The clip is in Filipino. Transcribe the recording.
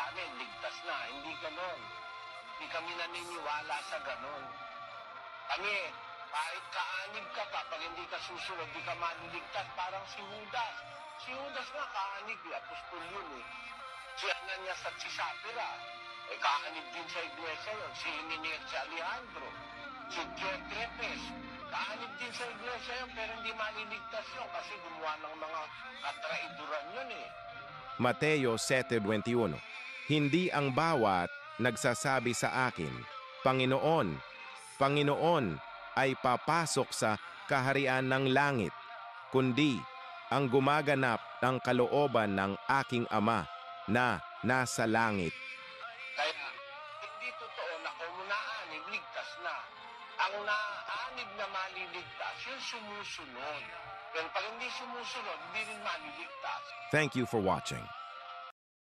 sa amin, ligtas na. Hindi ganon. Hindi kami naniniwala sa ganon. Kami, kahit kaanib ka pa, pag hindi ka susunod, di ka maliligtas. Parang si Judas. Si Judas nga kaanib, apostol yun eh. Si Ananias at si Sapphira, kaanib din sa iglesia yun. Si Hymenaeus, si Alejandro, si Diotrephes, kaanib din sa iglesia yun, pero hindi maliligtas yun kasi gumawa ng mga katraiduran yun eh. Mateo 7:21. Hindi ang bawat nagsasabi sa akin, Panginoon, Panginoon, ay papasok sa kaharian ng langit, kundi ang gumaganap ng kalooban ng aking Ama na nasa langit. Kaya hindi totoo na kung naanib, ligtas na. Ang naanib na maliligtas, yung sumusunod. Pero pag hindi sumusunod, hindi rin maliligtas. Thank you for watching.